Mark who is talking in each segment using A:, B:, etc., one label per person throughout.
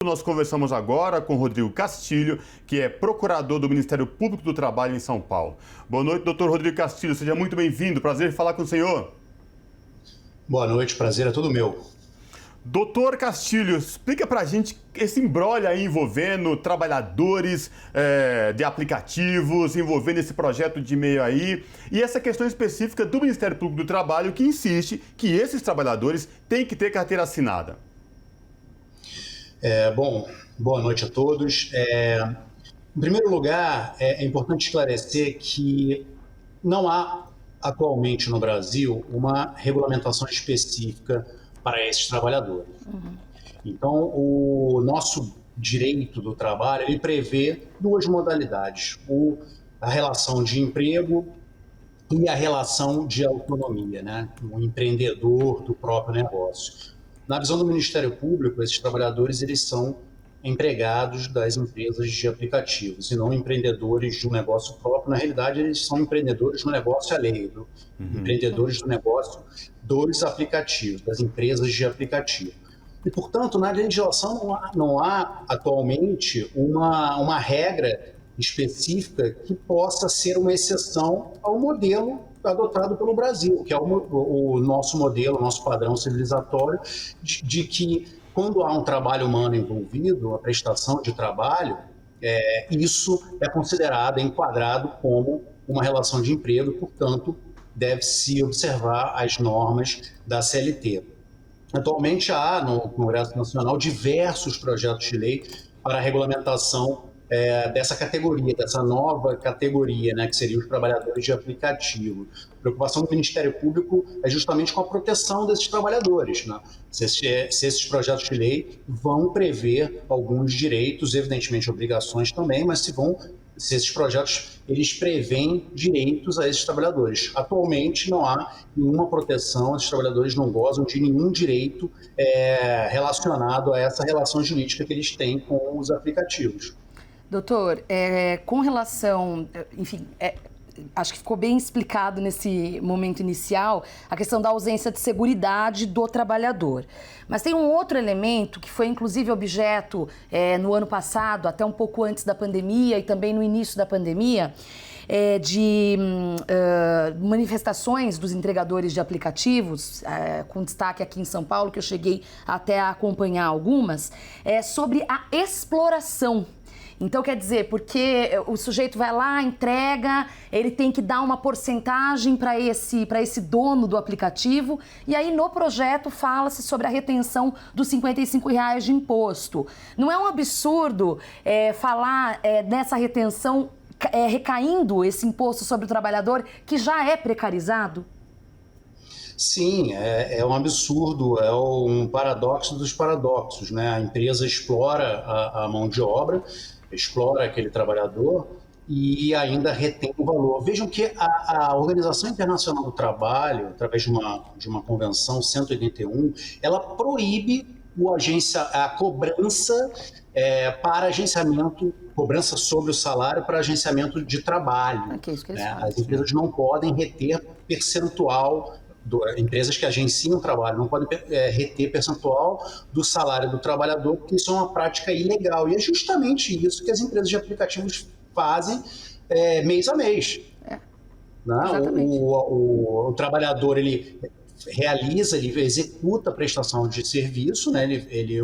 A: Nós conversamos agora com Rodrigo Castilho, que é procurador do Ministério Público do Trabalho em São Paulo. Boa noite, doutor Rodrigo Castilho. Seja muito bem-vindo. Prazer em falar com o senhor.
B: Boa noite, prazer é todo meu.
A: Doutor Castilho, explica pra gente esse imbróglio aí envolvendo trabalhadores de aplicativos, envolvendo esse projeto de e-mail aí, e essa questão específica do Ministério Público do Trabalho que insiste que esses trabalhadores têm que ter carteira assinada.
B: Boa noite a todos. Em primeiro lugar, é importante esclarecer que não há atualmente no Brasil uma regulamentação específica para esses trabalhadores. Então, o nosso direito do trabalho ele prevê duas modalidades: a relação de emprego e a relação de autonomia, né? O empreendedor do próprio negócio. Na visão do Ministério Público, esses trabalhadores eles são empregados das empresas de aplicativos e não empreendedores de um negócio próprio. Na realidade, eles são empreendedores do negócio alheio, empreendedores do negócio dos aplicativos, das empresas de aplicativo. E, portanto, na legislação não há atualmente uma regra específica que possa ser uma exceção ao modelo adotado pelo Brasil, que é o nosso modelo, o nosso padrão civilizatório, de que quando há um trabalho humano envolvido, a prestação de trabalho, isso é considerado, enquadrado como uma relação de emprego, portanto, deve-se observar as normas da CLT. Atualmente há no Congresso Nacional diversos projetos de lei para a regulamentação dessa categoria, dessa nova categoria, né, que seriam os trabalhadores de aplicativo. A preocupação do Ministério Público é justamente com a proteção desses trabalhadores, né? Se esses projetos de lei vão prever alguns direitos, evidentemente obrigações também, mas se esses projetos eles prevêem direitos a esses trabalhadores. Atualmente não há nenhuma proteção, esses trabalhadores não gozam de nenhum direito relacionado a essa relação jurídica que eles têm com os aplicativos.
C: Doutor, com relação, enfim, acho que ficou bem explicado nesse momento inicial a questão da ausência de seguridade do trabalhador. Mas tem um outro elemento que foi inclusive objeto no ano passado, até um pouco antes da pandemia e também no início da pandemia, de manifestações dos entregadores de aplicativos, com destaque aqui em São Paulo, que eu cheguei até a acompanhar algumas, sobre a exploração. Então, quer dizer, porque o sujeito vai lá, entrega, ele tem que dar uma porcentagem para esse dono do aplicativo, e aí no projeto fala-se sobre a retenção dos R$55 de imposto. Não é um absurdo falar nessa retenção recaindo esse imposto sobre o trabalhador que já é precarizado?
B: Sim, é um absurdo, é um paradoxo dos paradoxos, né? A empresa explora a mão de obra, explora aquele trabalhador e ainda retém o valor. Vejam que a Organização Internacional do Trabalho, através de uma convenção 181, ela proíbe a cobrança para agenciamento, cobrança sobre o salário para agenciamento de trabalho. As empresas não podem reter percentual. Empresas que agenciam o trabalho não podem reter percentual do salário do trabalhador, porque isso é uma prática ilegal. E é justamente isso que as empresas de aplicativos fazem mês a mês. O trabalhador ele realiza, ele executa a prestação de serviço, né?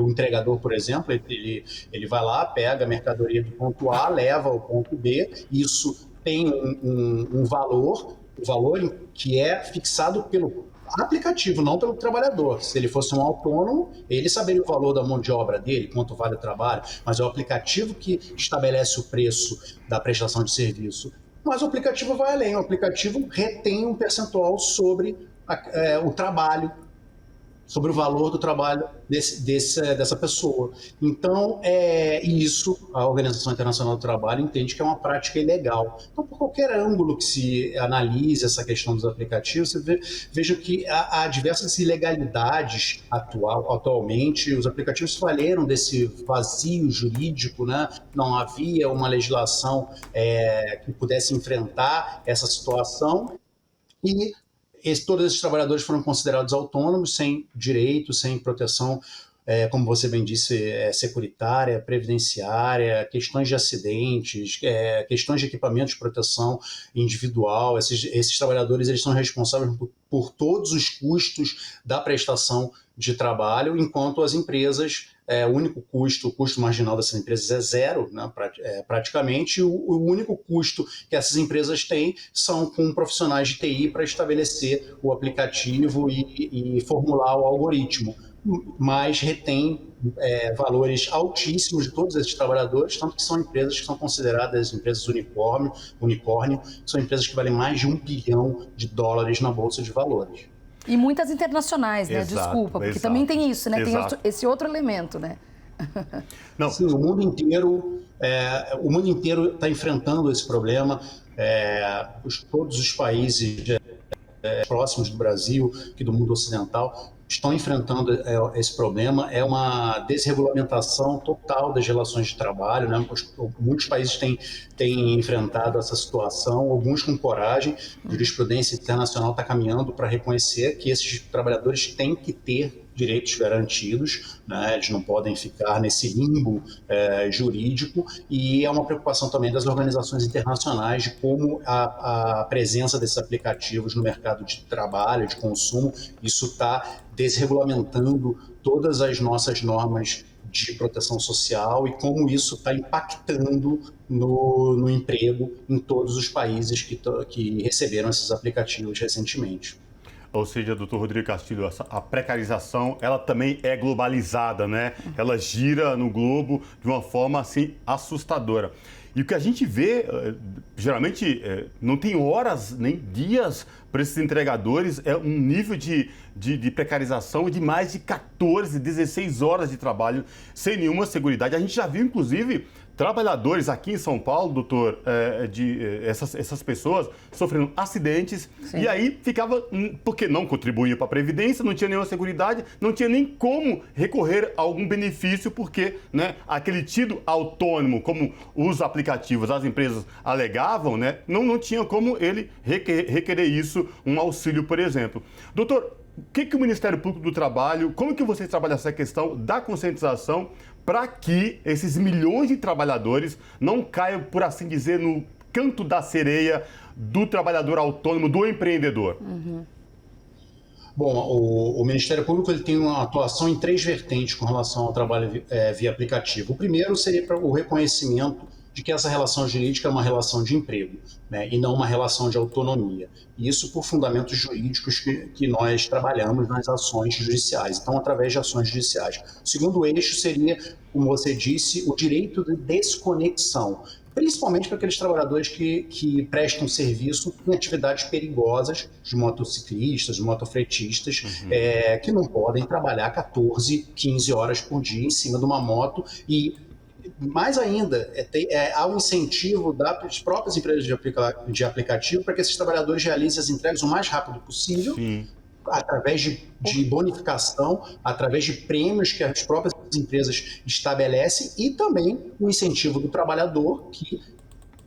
B: O entregador, por exemplo, ele vai lá, pega a mercadoria do ponto A, leva ao ponto B, isso tem um valor, o valor que é fixado pelo aplicativo, não pelo trabalhador. Se ele fosse um autônomo, ele saberia o valor da mão de obra dele, quanto vale o trabalho, mas é o aplicativo que estabelece o preço da prestação de serviço. Mas o aplicativo vai além, o aplicativo retém um percentual sobre o trabalho, sobre o valor do trabalho dessa pessoa. Então, isso a Organização Internacional do Trabalho entende que é uma prática ilegal. Então, por qualquer ângulo que se analise essa questão dos aplicativos, você veja que há diversas ilegalidades atualmente. Os aplicativos se valeram desse vazio jurídico, né? Não havia uma legislação que pudesse enfrentar essa situação e todos esses trabalhadores foram considerados autônomos, sem direito, sem proteção como você bem disse, securitária, previdenciária, questões de acidentes, questões de equipamentos de proteção individual. Esses trabalhadores eles são responsáveis por todos os custos da prestação de trabalho, enquanto as empresas, o custo marginal dessas empresas é zero, né, praticamente. O único custo que essas empresas têm são com profissionais de TI para estabelecer o aplicativo e formular o algoritmo, mas retém valores altíssimos de todos esses trabalhadores, tanto que são empresas que são consideradas empresas unicórnio, são empresas que valem mais de $1 bilhão na Bolsa de Valores.
C: E muitas internacionais, né?
A: Exato,
C: Desculpa, porque
A: exato,
C: também tem isso, né?
A: exato.
C: Tem esse outro elemento, né?
A: Não.
B: Sim, o mundo inteiro está enfrentando esse problema. Todos os países próximos do Brasil, que do mundo ocidental, estão enfrentando esse problema. É uma desregulamentação total das relações de trabalho, né? Muitos países têm enfrentado essa situação, alguns com coragem. A jurisprudência internacional está caminhando para reconhecer que esses trabalhadores têm que ter direitos garantidos, né? Eles não podem ficar nesse limbo jurídico, e é uma preocupação também das organizações internacionais de como a presença desses aplicativos no mercado de trabalho, de consumo, isso está desregulamentando todas as nossas normas de proteção social e como isso está impactando no emprego em todos os países que receberam esses aplicativos recentemente.
A: Ou seja, doutor Rodrigo Castilho, a precarização, ela também é globalizada, né? Ela gira no globo de uma forma, assim, assustadora. E o que a gente vê, geralmente, não tem horas nem dias para esses entregadores, é um nível de precarização de mais de 14, 16 horas de trabalho sem nenhuma seguridade. A gente já viu, inclusive, trabalhadores aqui em São Paulo, doutor, essas pessoas sofrendo acidentes. Sim. E aí ficava, porque não contribuía para a Previdência, não tinha nenhuma seguridade, não tinha nem como recorrer a algum benefício, porque, né, aquele tido autônomo, como os aplicativos, as empresas alegavam, né, não tinha como ele requerer isso, um auxílio, por exemplo. Doutor, o que o Ministério Público do Trabalho, como que vocês trabalham essa questão da conscientização para que esses milhões de trabalhadores não caiam, por assim dizer, no canto da sereia do trabalhador autônomo, do empreendedor?
C: Uhum.
B: Bom, o Ministério Público ele tem uma atuação em 3 vertentes com relação ao trabalho via aplicativo. O primeiro seria o reconhecimento de que essa relação jurídica é uma relação de emprego, né, e não uma relação de autonomia. E isso por fundamentos jurídicos que nós trabalhamos nas ações judiciais, então através de ações judiciais. O segundo eixo seria, como você disse, o direito de desconexão, principalmente para aqueles trabalhadores que prestam serviço em atividades perigosas, de motociclistas, de motofretistas, que não podem trabalhar 14, 15 horas por dia em cima de uma moto. E mais ainda, há um incentivo das próprias empresas de aplicativo para que esses trabalhadores realizem as entregas o mais rápido possível. Sim. Através de bonificação, através de prêmios que as próprias empresas estabelecem, e também o incentivo do trabalhador que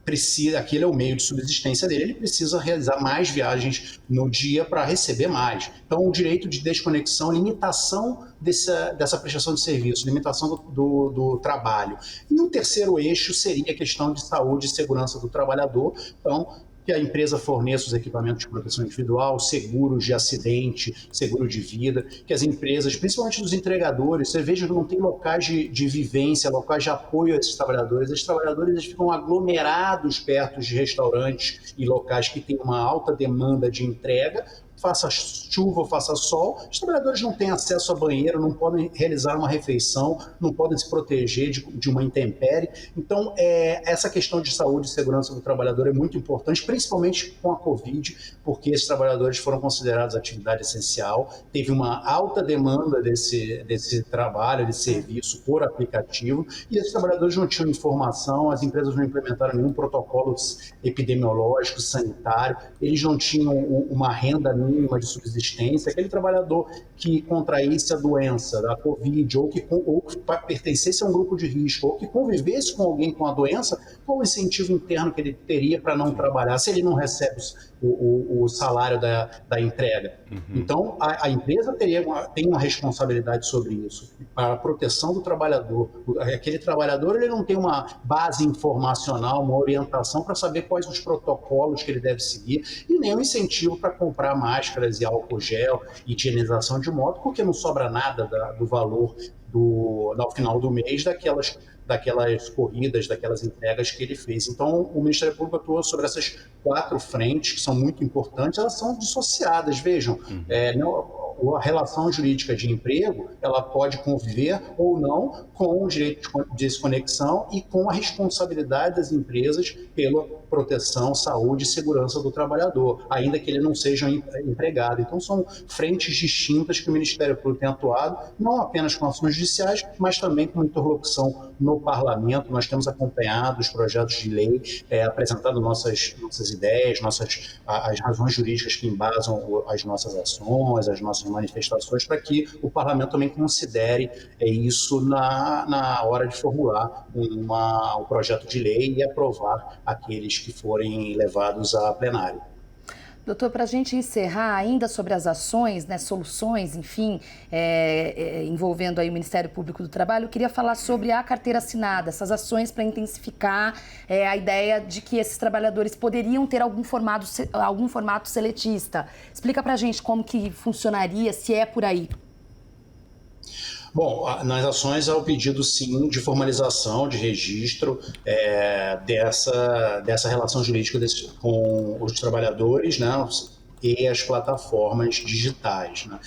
B: precisa, aquele é o meio de subsistência dele, ele precisa realizar mais viagens no dia para receber mais. Então, o direito de desconexão, limitação dessa prestação de serviço, limitação do trabalho. E o terceiro eixo seria a questão de saúde e segurança do trabalhador. Então, que a empresa forneça os equipamentos de proteção individual, seguros de acidente, seguro de vida, que as empresas, principalmente dos entregadores, você veja que não tem locais de vivência, locais de apoio a esses trabalhadores. Esses trabalhadores eles ficam aglomerados perto de restaurantes e locais que têm uma alta demanda de entrega, faça chuva ou faça sol, os trabalhadores não têm acesso a banheiro, não podem realizar uma refeição, não podem se proteger de uma intempérie. Então, essa questão de saúde e segurança do trabalhador é muito importante, principalmente com a Covid, porque esses trabalhadores foram considerados atividade essencial, teve uma alta demanda desse trabalho, desse serviço por aplicativo, e esses trabalhadores não tinham informação, as empresas não implementaram nenhum protocolo epidemiológico, sanitário, eles não tinham uma renda mínima de subsistência, aquele trabalhador que contraísse a doença da Covid, ou que pertencesse a um grupo de risco, ou que convivesse com alguém com a doença, qual o incentivo interno que ele teria para não trabalhar, se ele não recebe o salário da entrega? Então, a empresa tem uma responsabilidade sobre isso, para a proteção do trabalhador. Aquele trabalhador ele não tem uma base informacional, uma orientação para saber quais os protocolos que ele deve seguir e nem um incentivo para comprar máscaras e álcool gel, higienização de moto, porque não sobra nada do valor ao final do mês daquelas corridas, daquelas entregas que ele fez. Então, o Ministério Público atuou sobre essas 4 frentes, que são muito importantes, elas são dissociadas, vejam, a relação jurídica de emprego, ela pode conviver ou não com o direito de desconexão e com a responsabilidade das empresas pela proteção, saúde e segurança do trabalhador, ainda que ele não seja empregado. Então, são frentes distintas que o Ministério Público tem atuado, não apenas com ações judiciais, mas também com interlocução no Parlamento. Nós temos acompanhado os projetos de lei, apresentando nossas ideias, as razões jurídicas que embasam as nossas ações, as nossas manifestações, para que o Parlamento também considere isso na hora de formular um projeto de lei e aprovar aqueles que forem levados a plenário.
C: Doutor, para a gente encerrar ainda sobre as ações, né, soluções, enfim, envolvendo aí o Ministério Público do Trabalho, eu queria falar sobre a carteira assinada, essas ações para intensificar a ideia de que esses trabalhadores poderiam ter algum formato seletista. Explica para a gente como que funcionaria, se é por aí.
B: Bom, nas ações há o pedido, sim, de formalização, de registro dessa relação jurídica com os trabalhadores, né, e as plataformas digitais, né.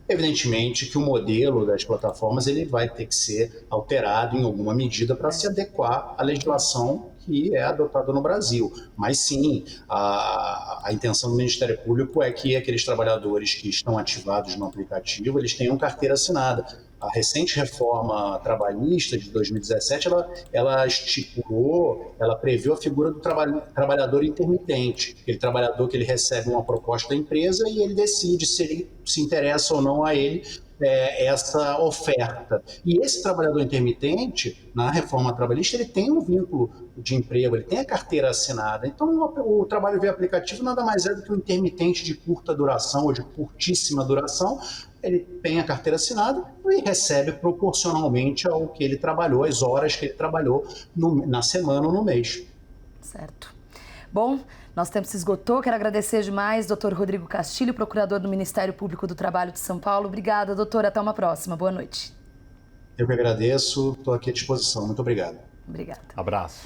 B: Evidentemente que o modelo das plataformas ele vai ter que ser alterado em alguma medida para se adequar à legislação que é adotada no Brasil. Mas sim, a intenção do Ministério Público é que aqueles trabalhadores que estão ativados no aplicativo, eles tenham carteira assinada. A recente reforma trabalhista de 2017, ela previu a figura do trabalhador intermitente, aquele trabalhador que ele recebe uma proposta da empresa e ele decide se ele se interessa ou não a ele essa oferta. E esse trabalhador intermitente, na reforma trabalhista, ele tem um vínculo de emprego, ele tem a carteira assinada. Então, o trabalho via aplicativo nada mais é do que um intermitente de curta duração ou de curtíssima duração. Ele tem a carteira assinada e recebe proporcionalmente ao que ele trabalhou, as horas que ele trabalhou na semana ou no mês.
C: Certo. Bom, nosso tempo se esgotou. Quero agradecer demais, doutor Rodrigo Castilho, procurador do Ministério Público do Trabalho de São Paulo. Obrigada, doutor. Até uma próxima. Boa noite.
B: Eu que agradeço. Estou aqui à disposição. Muito obrigado.
C: Obrigada.
A: Abraço.